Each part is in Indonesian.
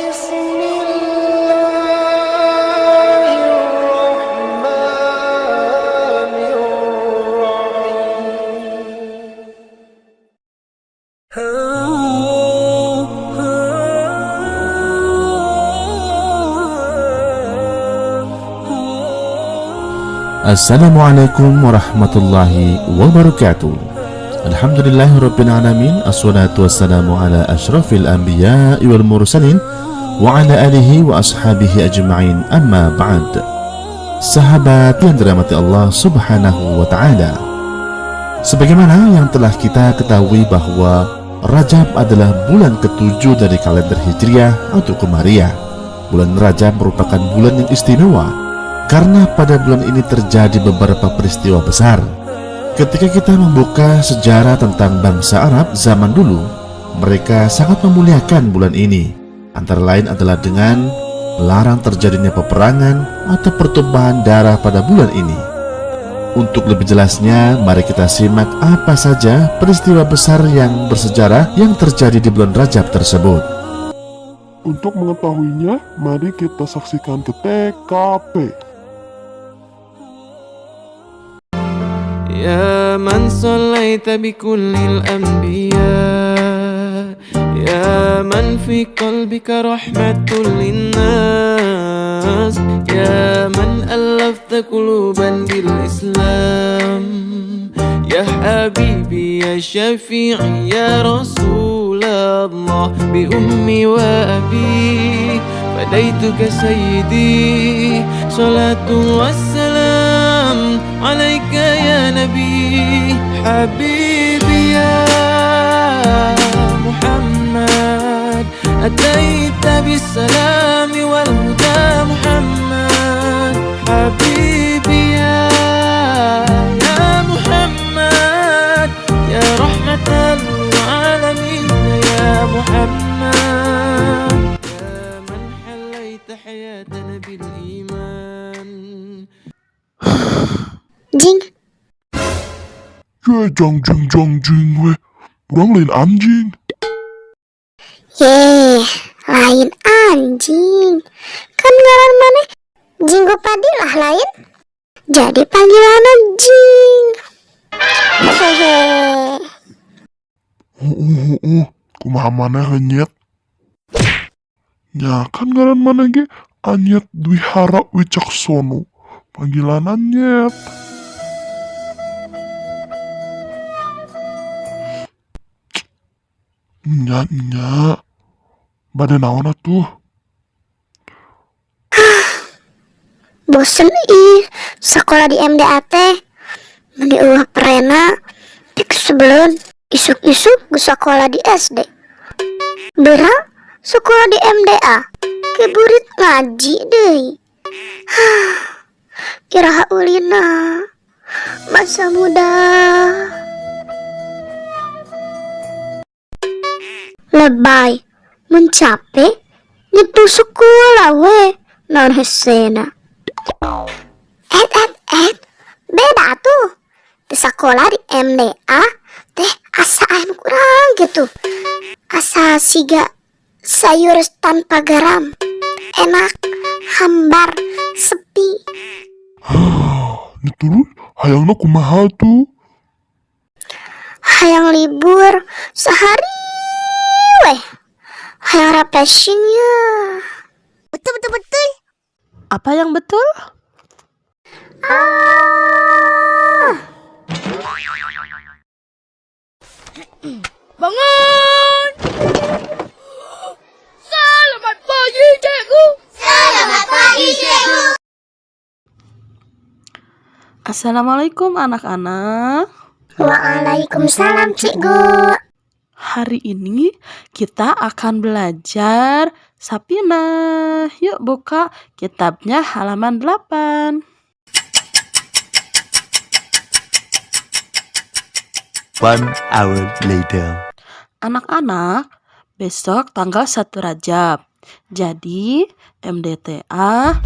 بسم الله الرحمن الرحيم. Assalamualaikum warahmatullahi wabarakatuh. Alhamdulillahirabbil alamin. Assalatu wassalamu ala asyrafil anbiya'i wal mursalin wa ala alihi wa ashabihi ajma'in. Amma ba'd. Sahabat yang dirahmati Allah Subhanahu wa taala. Sebagaimana yang telah kita ketahui bahwa Rajab adalah bulan ke-7 dari kalender Hijriah atau Qamariyah. Bulan Rajab merupakan bulan yang istimewa karena pada bulan ini terjadi beberapa peristiwa besar. Ketika kita membuka sejarah tentang bangsa Arab zaman dulu, mereka sangat memuliakan bulan ini. Antara lain adalah dengan melarang terjadinya peperangan atau pertumpahan darah pada bulan ini. Untuk lebih jelasnya, mari kita simak apa saja peristiwa besar yang bersejarah yang terjadi di bulan Rajab tersebut. Untuk mengetahuinya, mari kita saksikan ke TKP. يا من صليت بكل الأنبياء يا من في قلبك رحمة للناس يا من ألفت قلوبا بالإسلام يا حبيبي يا شفيعي يا رسول الله بأمي وأبي فديتك سيدي صلاة والسلام عليك يا نبي حبيبي يا محمد أتيت بالسلام والهدى محمد حبيبي يا محمد يا رحمة العالمين يا محمد يا من حليت حياتنا بالإيمان Jing, Ya jang weh. Orang lain anjing. lain anjing. Kan ngaran mana? Jinggo padilah lain. Jadi panggilan jing. Hehehe. Kumaha mana henyet? Ya kan ngaran mana ge Anyet Dwihara Wicaksono. Panggilan Anyet. Nya. Bade naon atuh? Bosen sekolah di MDAT. Mandi ulah perena. Pik sebelum isuk-isuk gue sekolah di SD. Bera sekolah di MDA. Keburit ngaji deh. Kiraha ulina masa muda. Lebay mencapai nyetu sekolah we non hesena. Beda tuh di sekolah di MDA teh asa ayam kurang gitu, asa siga sayur tanpa garam, enak, hambar, sepi. Itu hayangna kumaha tuh? Hayang libur sehari weh, hayang refreshingnya. Betul. Apa yang betul? Bangun! Selamat pagi, cikgu! Selamat pagi, cikgu! Assalamualaikum anak-anak. Waalaikumsalam cikgu. Hari ini kita akan belajar Sapinah. Yuk buka kitabnya halaman 8. 1 hour later. Anak-anak, besok tanggal 1 Rajab. Jadi MDTA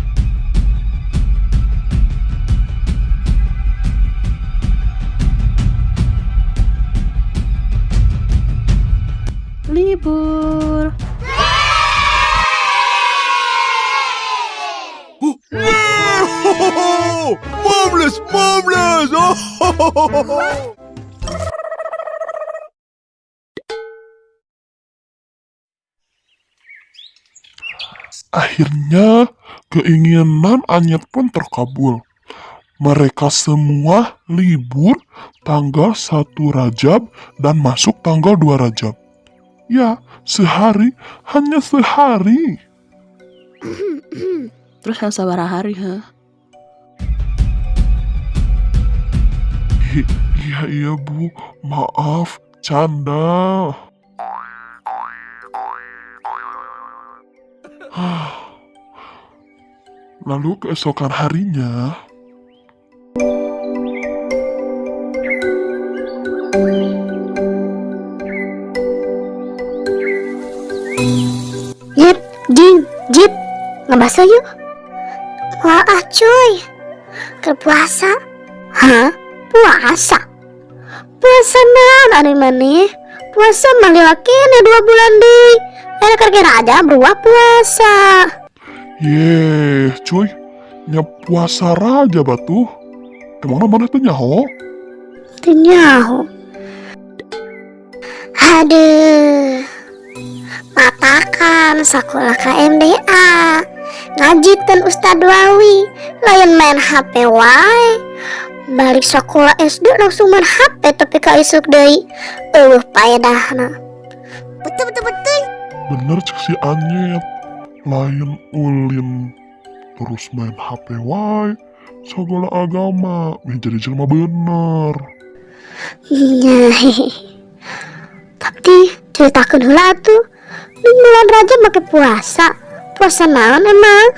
libur. Marvelous, marvelous. Akhirnya keinginan Anyet pun terkabul. Mereka semua libur tanggal 1 Rajab dan masuk tanggal 2 Rajab. Ya, sehari, hanya sehari. Terus yang sabar hari, ha? Iya Bu, maaf, canda. Lalu keesokan harinya, Jip, Jip, ngebahas yuk. Wah cuy, kepuasa. Hah? Puasa? Puasa naon anu maneh? Puasa maliwakeun 2 bulan deui. Enak kira aja berubah puasa. cuy, nya puasa raja batu. Kemana mana tuh nyaho? Nyaho. Aduh. Matakan sekolah KMDA. Ngajiten Ustad Wawi. Lain main HP wae. Balik sekolah SD langsung main HP tapi kaisuk deui. Paedahna. Betul. Bener cek si Anyet. Lain ulin terus main HP wae. Segala agama menjadi jelema bener. Tapi ceritakan heula tuh. Di bulan Rajab make puasa. Puasa naon emang?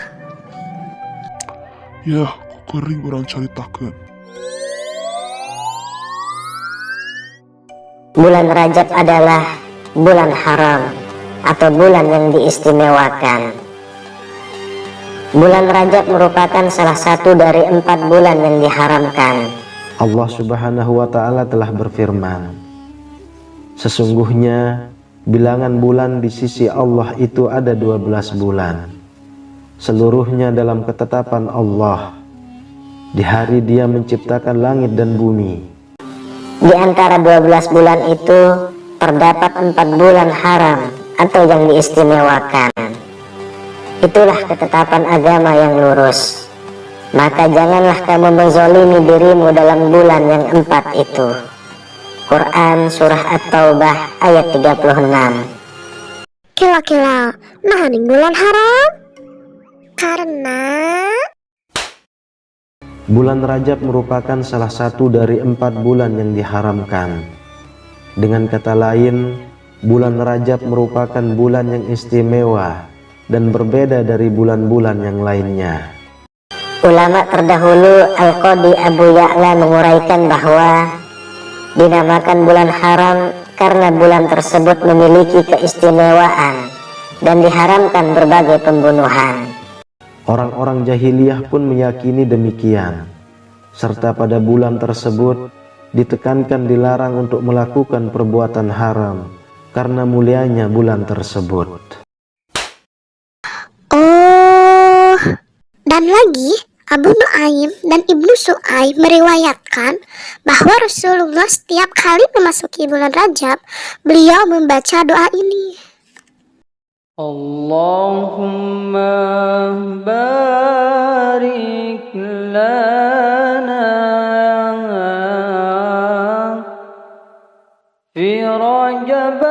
Ya, kering orang caritakeun. Bulan Rajab adalah bulan haram atau bulan yang diistimewakan. Bulan Rajab merupakan salah satu dari 4 bulan yang diharamkan. Allah Subhanahu wa Ta'ala telah berfirman, sesungguhnya bilangan bulan di sisi Allah itu ada 12 bulan, seluruhnya dalam ketetapan Allah. Di hari Dia menciptakan langit dan bumi. Di antara 12 bulan itu terdapat 4 bulan haram atau yang diistimewakan. Itulah ketetapan agama yang lurus. Maka janganlah kamu menzolimi dirimu dalam bulan yang 4 itu. Quran Surah At-Taubah ayat 36. Kila-kila, nah ning bulan haram? Karena Bulan Rajab merupakan salah satu dari 4 bulan yang diharamkan. Dengan kata lain, bulan Rajab merupakan bulan yang istimewa dan berbeda dari bulan-bulan yang lainnya. Ulama terdahulu Al-Qadi Abu Ya'la menguraikan bahwa dinamakan bulan haram karena bulan tersebut memiliki keistimewaan dan diharamkan berbagai pembunuhan. Orang-orang jahiliyah pun meyakini demikian, serta pada bulan tersebut ditekankan dilarang untuk melakukan perbuatan haram karena mulianya bulan tersebut. oh, dan lagi Abu Nuaim dan Ibnu Su'aib meriwayatkan bahwa Rasulullah setiap kali memasuki bulan Rajab, beliau membaca doa ini. Allahumma barik lana fi Rajab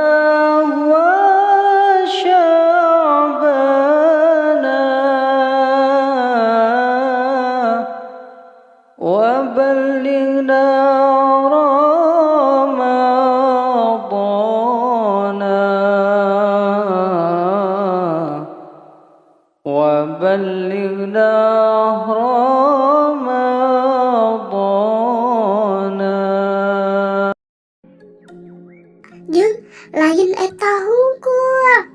wa Sya'ban wa ballighna وبلغنا رمضان. Jeung lain eta hungkul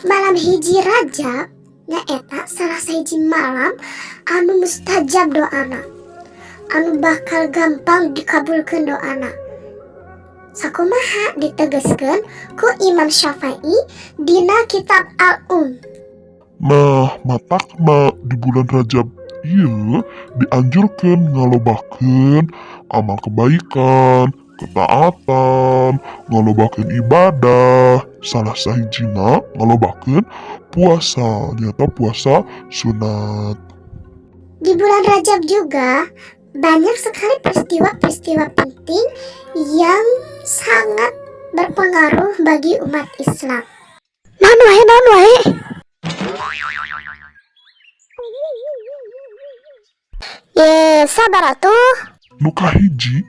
malam hiji Rajab nyaeta salah sahiji malam anu mustajab doana, anu bakal gampang dikabulkeun doana. Sakumaha ditegaskeun ku Imam Syafi'i dina kitab Al-Um. Nah, matakna di bulan Rajab Iya, dianjurkan ngalobakeun amal kebaikan, ketaatan, ngalobakeun ibadah. Salah sahijina ngalobakeun puasa, nyata puasa sunat. Di bulan Rajab juga banyak sekali peristiwa-peristiwa penting yang sangat berpengaruh bagi umat Islam. Non wae. Ye, sabar atuh. Nu kahiji,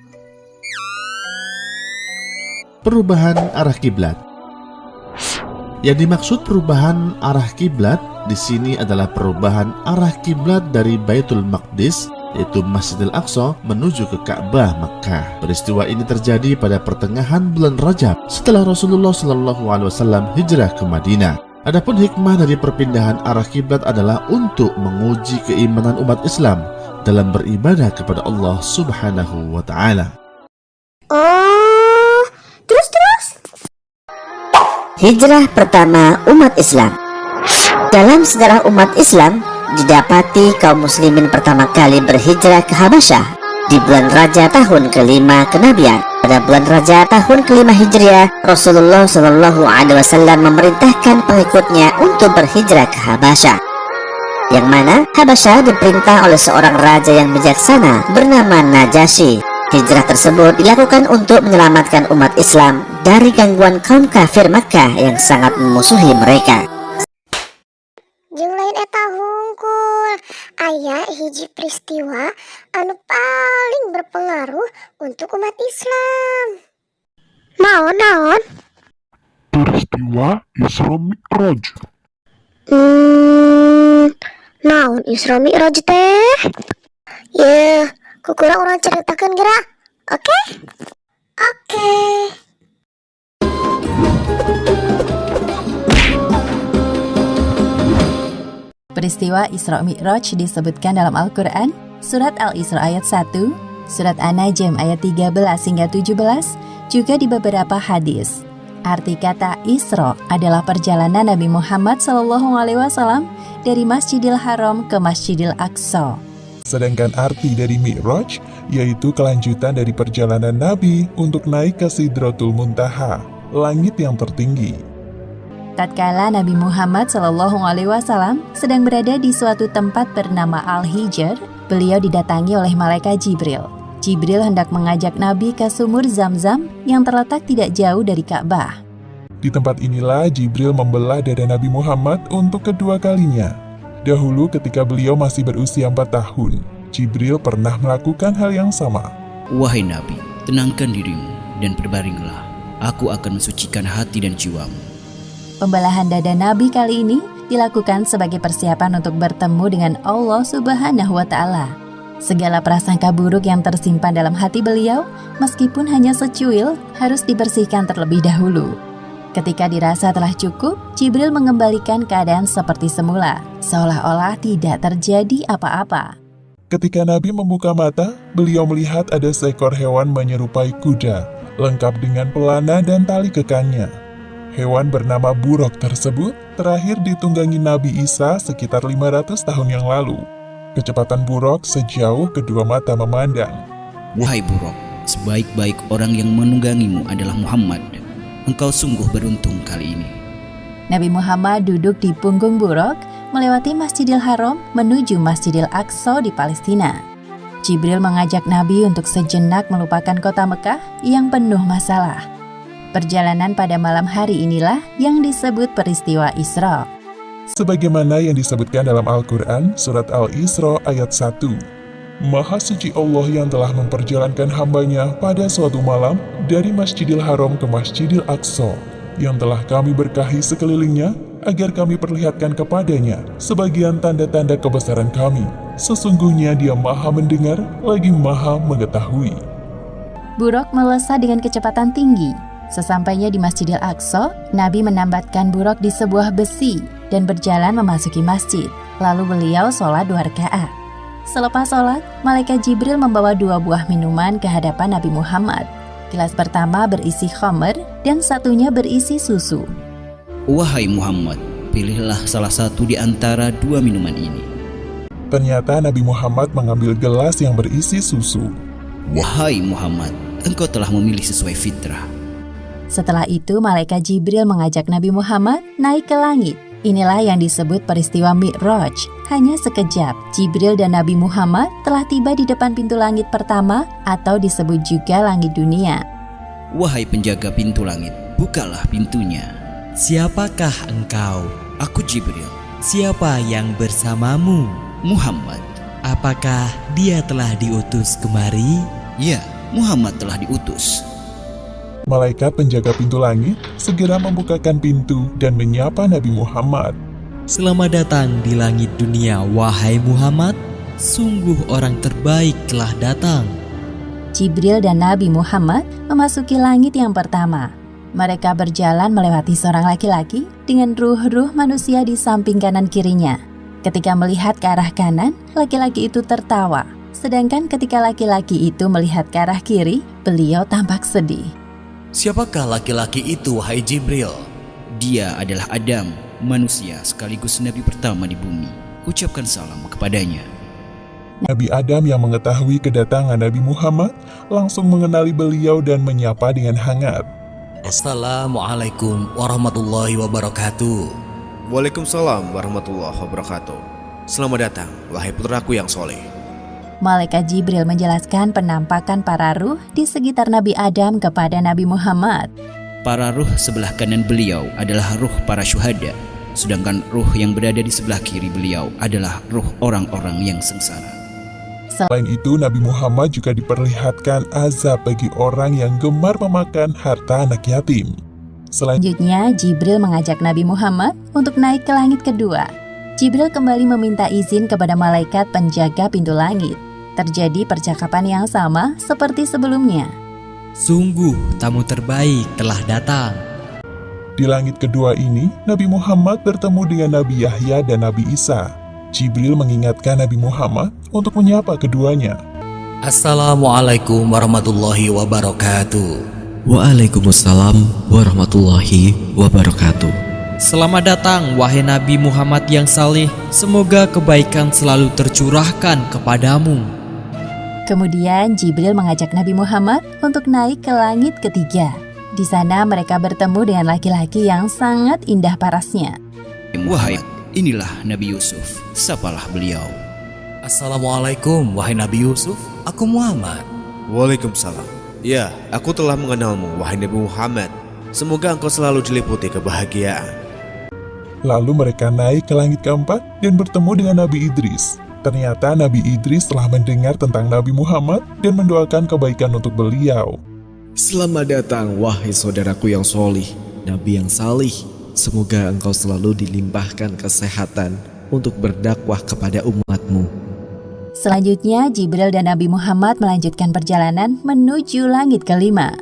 Perubahan arah kiblat. Yang dimaksud perubahan arah kiblat di sini adalah perubahan arah kiblat dari Baitul Maqdis, yaitu Masjidil Aqsa, menuju ke Ka'bah Makkah. Peristiwa ini terjadi pada pertengahan bulan Rajab setelah Rasulullah SAW hijrah ke Madinah. Adapun hikmah dari perpindahan arah kiblat adalah untuk menguji keimanan umat Islam dalam beribadah kepada Allah Subhanahu wa Ta'ala. Oh, terus. Hijrah pertama umat Islam. Dalam sejarah umat Islam, didapati kaum muslimin pertama kali berhijrah ke Habasyah di bulan Rajab tahun kelima kenabian. Pada bulan Rajab tahun kelima Hijriah, Rasulullah SAW memerintahkan pengikutnya untuk berhijrah ke Habasyah, yang mana Habasyah diperintah oleh seorang raja yang bijaksana bernama Najasyi. Hijrah tersebut dilakukan untuk menyelamatkan umat Islam dari gangguan kaum kafir Makkah yang sangat memusuhi mereka. Jeung lain eta hungkul, aya hiji peristiwa anu paling berpengaruh untuk umat Islam. Naon? peristiwa Isra Mi'raj. Naon Isra Mi'raj teh? Ya, kukurang orang ceritakan gerak. Oke? Peristiwa Isra Mi'raj disebutkan dalam Al-Quran, Surat Al-Isra ayat 1, Surat An-Najm ayat 13 hingga 17, juga di beberapa hadis. Arti kata Isra adalah perjalanan Nabi Muhammad SAW dari Masjidil Haram ke Masjidil Aqsa. Sedangkan arti dari Mi'raj yaitu kelanjutan dari perjalanan Nabi untuk naik ke Sidratul Muntaha, langit yang tertinggi. Tatkala Nabi Muhammad SAW sedang berada di suatu tempat bernama Al-Hijr, beliau didatangi oleh malaikat Jibril. Jibril hendak mengajak Nabi ke sumur Zam-Zam yang terletak tidak jauh dari Ka'bah. Di tempat inilah Jibril membelah dada Nabi Muhammad untuk kedua kalinya. Dahulu ketika beliau masih berusia 4 tahun, Jibril pernah melakukan hal yang sama. Wahai Nabi, tenangkan dirimu dan berbaringlah. Aku akan mensucikan hati dan jiwamu. Pembelahan dada Nabi kali ini dilakukan sebagai persiapan untuk bertemu dengan Allah Subhanahu wa Ta'ala. Segala prasangka buruk yang tersimpan dalam hati beliau, meskipun hanya secuil, harus dibersihkan terlebih dahulu. Ketika dirasa telah cukup, Jibril mengembalikan keadaan seperti semula, seolah-olah tidak terjadi apa-apa. Ketika Nabi membuka mata, beliau melihat ada seekor hewan menyerupai kuda, lengkap dengan pelana dan tali kekangnya. Hewan bernama buruk tersebut terakhir ditunggangi Nabi Isa sekitar 500 tahun yang lalu. Kecepatan buruk sejauh kedua mata memandang. Wahai buruk, sebaik-baik orang yang menunggangimu adalah Muhammad. Engkau sungguh beruntung kali ini. Nabi Muhammad duduk di punggung buruk, melewati Masjidil Haram menuju Masjidil Aqsa di Palestina. Jibril mengajak Nabi untuk sejenak melupakan kota Mekah yang penuh masalah. Perjalanan pada malam hari inilah yang disebut peristiwa Isra. Sebagaimana yang disebutkan dalam Al-Quran, Surat Al-Isra ayat 1. Maha suci Allah yang telah memperjalankan hambanya pada suatu malam dari Masjidil Haram ke Masjidil Aqsa, yang telah kami berkahi sekelilingnya agar kami perlihatkan kepadanya sebagian tanda-tanda kebesaran kami. Sesungguhnya dia maha mendengar lagi maha mengetahui. Buruk melesat dengan kecepatan tinggi. Sesampainya di Masjidil Aqsa, Nabi menambatkan buruk di sebuah besi dan berjalan memasuki masjid. Lalu beliau sholat 2 rakaat. Selepas sholat, malaikat Jibril membawa 2 buah minuman ke hadapan Nabi Muhammad. Gelas pertama berisi khamr dan satunya berisi susu. Wahai Muhammad, pilihlah salah satu di antara 2 minuman ini. Ternyata Nabi Muhammad mengambil gelas yang berisi susu. Wahai Muhammad, engkau telah memilih sesuai fitrah. Setelah itu, malaikat Jibril mengajak Nabi Muhammad naik ke langit. Inilah yang disebut peristiwa Mi'raj. Hanya sekejap, Jibril dan Nabi Muhammad telah tiba di depan pintu langit pertama atau disebut juga langit dunia. Wahai penjaga pintu langit, bukalah pintunya. Siapakah engkau? Aku Jibril. Siapa yang bersamamu? Muhammad. Apakah dia telah diutus kemari? Ya, Muhammad telah diutus. Malaikat penjaga pintu langit segera membukakan pintu dan menyapa Nabi Muhammad. Selamat datang di langit dunia, wahai Muhammad. Sungguh orang terbaik telah datang. Jibril dan Nabi Muhammad memasuki langit yang pertama. Mereka berjalan melewati seorang laki-laki dengan ruh-ruh manusia di samping kanan kirinya. Ketika melihat ke arah kanan, laki-laki itu tertawa. Sedangkan ketika laki-laki itu melihat ke arah kiri, beliau tampak sedih. Siapakah laki-laki itu, wahai Jibril? Dia adalah Adam, manusia sekaligus nabi pertama di bumi. Ucapkan salam kepadanya. Nabi Adam yang mengetahui kedatangan Nabi Muhammad langsung mengenali beliau dan menyapa dengan hangat. Assalamualaikum warahmatullahi wabarakatuh. Waalaikumsalam warahmatullahi wabarakatuh. Selamat datang, wahai putraku yang soleh. Malaikat Jibril menjelaskan penampakan para ruh di sekitar Nabi Adam kepada Nabi Muhammad. Para ruh sebelah kanan beliau adalah ruh para syuhada, sedangkan ruh yang berada di sebelah kiri beliau adalah ruh orang-orang yang sengsara. Selain itu, Nabi Muhammad juga diperlihatkan azab bagi orang yang gemar memakan harta anak yatim. Selanjutnya, Jibril mengajak Nabi Muhammad untuk naik ke langit kedua. Jibril kembali meminta izin kepada malaikat penjaga pintu langit. Terjadi percakapan yang sama seperti sebelumnya. Sungguh tamu terbaik telah datang. Di langit kedua ini, Nabi Muhammad bertemu dengan Nabi Yahya dan Nabi Isa. Jibril mengingatkan Nabi Muhammad untuk menyapa keduanya. Assalamualaikum warahmatullahi wabarakatuh. Waalaikumsalam warahmatullahi wabarakatuh. Selamat datang, wahai Nabi Muhammad yang saleh. Semoga kebaikan selalu tercurahkan kepadamu. Kemudian Jibril mengajak Nabi Muhammad untuk naik ke langit ketiga. Di sana mereka bertemu dengan laki-laki yang sangat indah parasnya. Wahai, inilah Nabi Yusuf. Sapalah beliau. Assalamualaikum, wahai Nabi Yusuf. Aku Muhammad. Waalaikumsalam. Ya, aku telah mengenalmu, wahai Nabi Muhammad. Semoga engkau selalu diliputi kebahagiaan. Lalu mereka naik ke langit keempat dan bertemu dengan Nabi Idris. Ternyata Nabi Idris telah mendengar tentang Nabi Muhammad dan mendoakan kebaikan untuk beliau. Selamat datang, wahai saudaraku yang solih, Nabi yang salih. Semoga engkau selalu dilimpahkan kesehatan untuk berdakwah kepada umatmu. Selanjutnya, Jibril dan Nabi Muhammad melanjutkan perjalanan menuju langit kelima.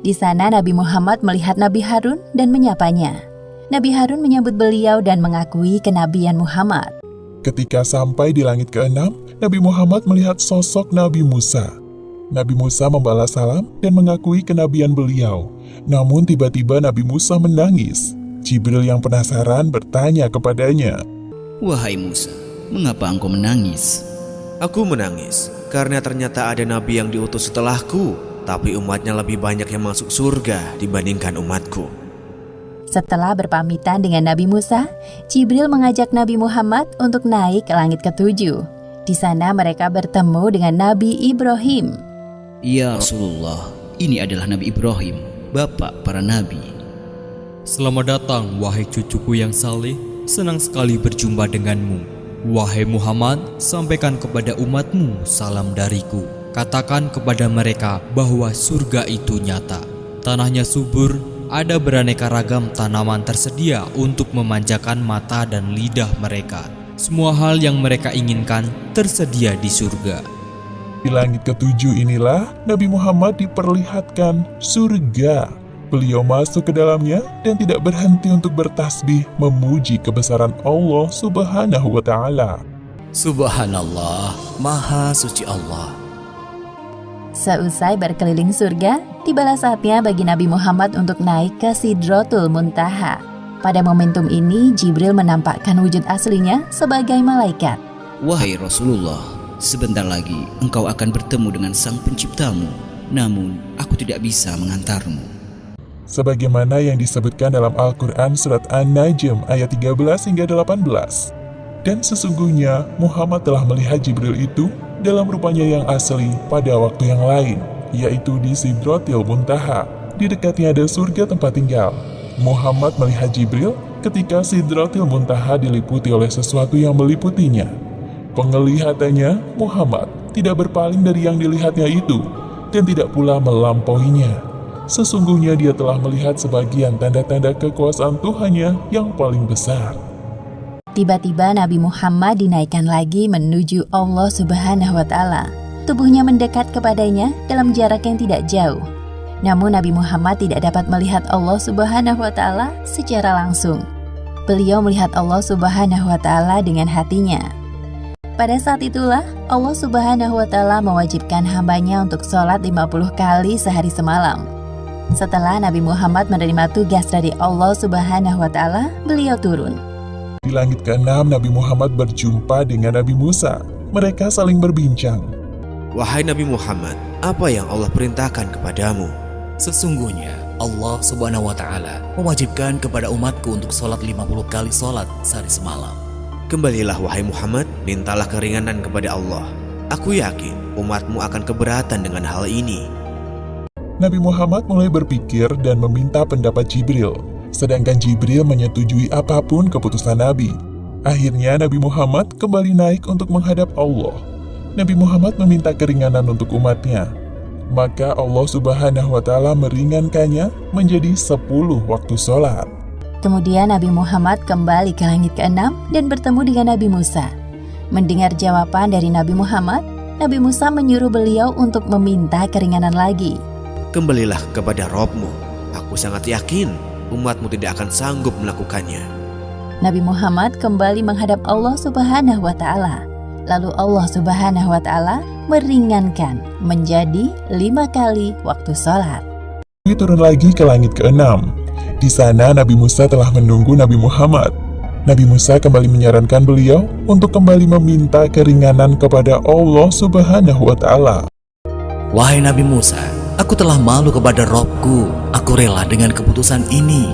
Di sana Nabi Muhammad melihat Nabi Harun dan menyapanya. Nabi Harun menyambut beliau dan mengakui kenabian Muhammad. Ketika sampai di langit keenam, Nabi Muhammad melihat sosok Nabi Musa. Nabi Musa membalas salam dan mengakui kenabian beliau. Namun tiba-tiba Nabi Musa menangis. Jibril yang penasaran bertanya kepadanya. Wahai Musa, mengapa engkau menangis? Aku menangis karena ternyata ada nabi yang diutus setelahku, tapi umatnya lebih banyak yang masuk surga dibandingkan umatku. Setelah berpamitan dengan Nabi Musa, Jibril mengajak Nabi Muhammad untuk naik ke langit ketujuh. Di sana mereka bertemu dengan Nabi Ibrahim. Ya Rasulullah, ini adalah Nabi Ibrahim, bapak para nabi. Selamat datang, wahai cucuku yang saleh. Senang sekali berjumpa denganmu. Wahai Muhammad, sampaikan kepada umatmu salam dariku. Katakan kepada mereka bahwa surga itu nyata. Tanahnya subur, ada beraneka ragam tanaman tersedia untuk memanjakan mata dan lidah mereka. Semua hal yang mereka inginkan tersedia di surga. Di langit ketujuh inilah Nabi Muhammad diperlihatkan surga. Beliau masuk ke dalamnya dan tidak berhenti untuk bertasbih memuji kebesaran Allah Subhanahu wa Ta'ala. Subhanallah, Maha Suci Allah. Seusai berkeliling surga, tibalah saatnya bagi Nabi Muhammad untuk naik ke Sidratul Muntaha. Pada momentum ini, Jibril menampakkan wujud aslinya sebagai malaikat. Wahai Rasulullah, sebentar lagi engkau akan bertemu dengan sang penciptamu, namun aku tidak bisa mengantarmu. Sebagaimana yang disebutkan dalam Al-Quran surat An-Najm ayat 13 hingga 18. Dan sesungguhnya Muhammad telah melihat Jibril itu dalam rupanya yang asli pada waktu yang lain, yaitu di Sidratil Muntaha. Di dekatnya ada surga tempat tinggal. Muhammad melihat Jibril ketika Sidratil Muntaha diliputi oleh sesuatu yang meliputinya. Penglihatannya, Muhammad tidak berpaling dari yang dilihatnya itu, dan tidak pula melampauinya. Sesungguhnya dia telah melihat sebagian tanda-tanda kekuasaan Tuhannya yang paling besar. Tiba-tiba Nabi Muhammad dinaikkan lagi menuju Allah Subhanahu wa Ta'ala. Tubuhnya mendekat kepadanya dalam jarak yang tidak jauh. Namun Nabi Muhammad tidak dapat melihat Allah Subhanahu wa Ta'ala secara langsung. Beliau melihat Allah Subhanahu wa Ta'ala dengan hatinya. Pada saat itulah Allah Subhanahu wa Ta'ala mewajibkan hambanya untuk sholat 50 kali sehari semalam. Setelah Nabi Muhammad menerima tugas dari Allah Subhanahu wa Ta'ala, beliau turun. Di langit ke-6, Nabi Muhammad berjumpa dengan Nabi Musa. Mereka saling berbincang. Wahai Nabi Muhammad, apa yang Allah perintahkan kepadamu? Sesungguhnya Allah Subhanahu wa Ta'ala mewajibkan kepada umatku untuk sholat 50 kali sholat sehari semalam. Kembalilah wahai Muhammad, mintalah keringanan kepada Allah. Aku yakin umatmu akan keberatan dengan hal ini. Nabi Muhammad mulai berpikir dan meminta pendapat Jibril, sedangkan Jibril menyetujui apapun keputusan Nabi. Akhirnya Nabi Muhammad kembali naik untuk menghadap Allah. Nabi Muhammad meminta keringanan untuk umatnya. Maka Allah Subhanahu wa Ta'ala meringankannya menjadi 10 waktu sholat. Kemudian Nabi Muhammad kembali ke langit ke-6 dan bertemu dengan Nabi Musa. Mendengar jawaban dari Nabi Muhammad, Nabi Musa menyuruh beliau untuk meminta keringanan lagi. Kembalilah kepada Rabb-Mu. Aku sangat yakin umatmu tidak akan sanggup melakukannya. Nabi Muhammad kembali menghadap Allah Subhanahu wa Ta'ala. Lalu Allah Subhanahu wa Ta'ala meringankan menjadi 5 kali waktu sholat. Nabi turun lagi ke langit ke-6. Di sana Nabi Musa telah menunggu Nabi Muhammad. Nabi Musa kembali menyarankan beliau untuk kembali meminta keringanan kepada Allah Subhanahu wa Ta'ala. Wahai Nabi Musa, aku telah malu kepada Robku. Aku rela dengan keputusan ini.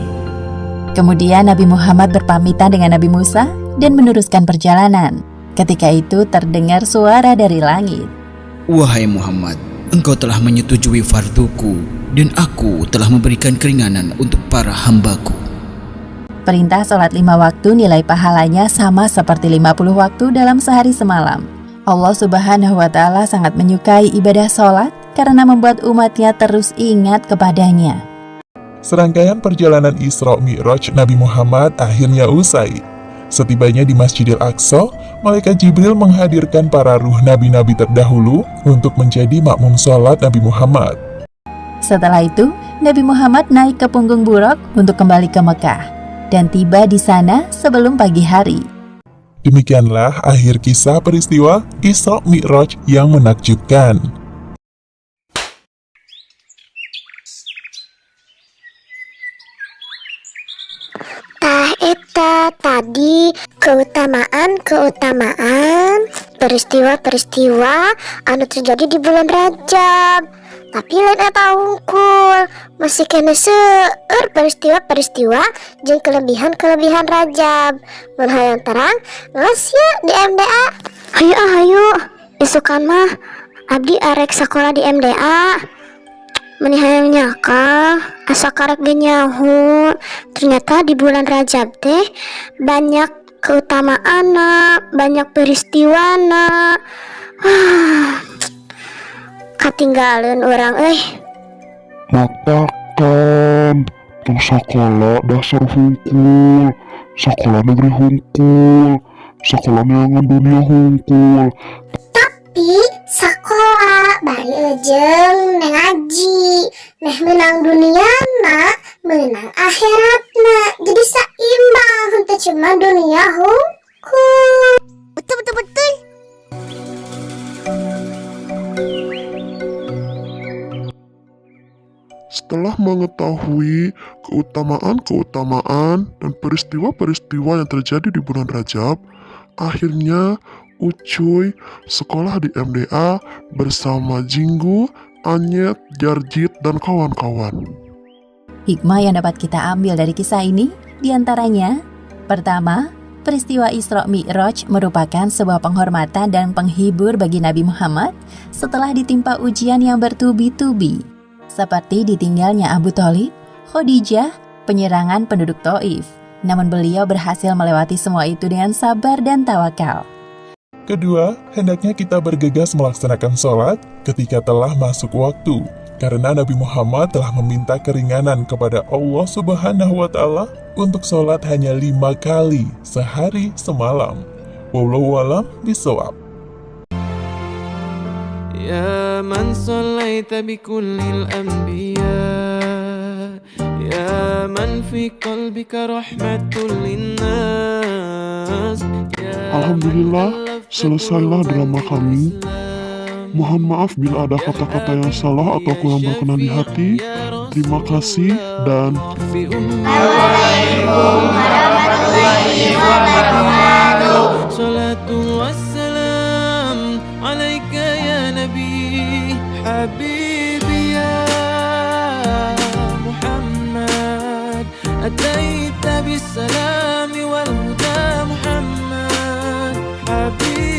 Kemudian Nabi Muhammad berpamitan dengan Nabi Musa dan meneruskan perjalanan. Ketika itu terdengar suara dari langit. Wahai Muhammad, engkau telah menyetujui farduku, dan aku telah memberikan keringanan untuk para hambaku. Perintah sholat 5 waktu nilai pahalanya sama seperti 50 waktu dalam sehari semalam. Allah Subhanahu wa Ta'ala sangat menyukai ibadah sholat karena membuat umatnya terus ingat kepadanya. Serangkaian perjalanan Isra Mi'raj Nabi Muhammad akhirnya usai. Setibanya di Masjidil Aqsa, Malaikat Jibril menghadirkan para ruh nabi-nabi terdahulu untuk menjadi makmum sholat Nabi Muhammad. Setelah itu, Nabi Muhammad naik ke punggung buruk untuk kembali ke Mekah dan tiba di sana sebelum pagi hari. Demikianlah akhir kisah peristiwa Isra Mi'raj yang menakjubkan. Tah eta tadi keutamaan peristiwa-peristiwa anu terjadi di bulan Rajab. Tapi lain eta hungkul, masih kena seueur peristiwa-peristiwa jeung kelebihan-kelebihan Rajab. Mun hayang terang, geus ya di MDA. Hayu isukan mah abdi arek sakola di MDA. Meni hayang nyaka asa karek ge nyaho. Ternyata di bulan Rajab teh banyak keutamaanna, banyak peristiwana. Katinggalan orang Matakan tong sekolah dasar hungkul, sekolah negeri hungkul, sekolah neangan dunia hungkul. Tapi sekolah bari ejeng ngaji, neh menang dunia na, menang akhiratna. Jadi seimbang, henteu cuma dunia hungkul. Betul. Setelah mengetahui keutamaan dan peristiwa-peristiwa yang terjadi di bulan Rajab, akhirnya Ucuy sekolah di MDA bersama Jinggu, Anyet, Jarjit, dan kawan-kawan. Hikmah yang dapat kita ambil dari kisah ini diantaranya, pertama, peristiwa Isra Mi'raj merupakan sebuah penghormatan dan penghibur bagi Nabi Muhammad setelah ditimpa ujian yang bertubi-tubi, seperti ditinggalnya Abu Thalib, Khadijah, penyerangan penduduk Taif. Namun beliau berhasil melewati semua itu dengan sabar dan tawakal. Kedua, hendaknya kita bergegas melaksanakan sholat ketika telah masuk waktu, karena Nabi Muhammad telah meminta keringanan kepada Allah Subhanahu wa Ta'ala untuk sholat hanya 5 kali sehari semalam. Wallahu a'lam bishawab. يا من صليت بكل الأنبياء يا من في قلبك رحمة للناس. Alhamdulillah, selesailah drama kami. Mohon maaf bila ada kata-kata yang salah atau kurang berkenan di hati. Terima kasih dan Assalamualaikum warahmatullahi wabarakatuh. Salatu wassalam alaika ya Nabi Habibi ya Muhammad. Ataita bisalami wal huda Muhammad Habibi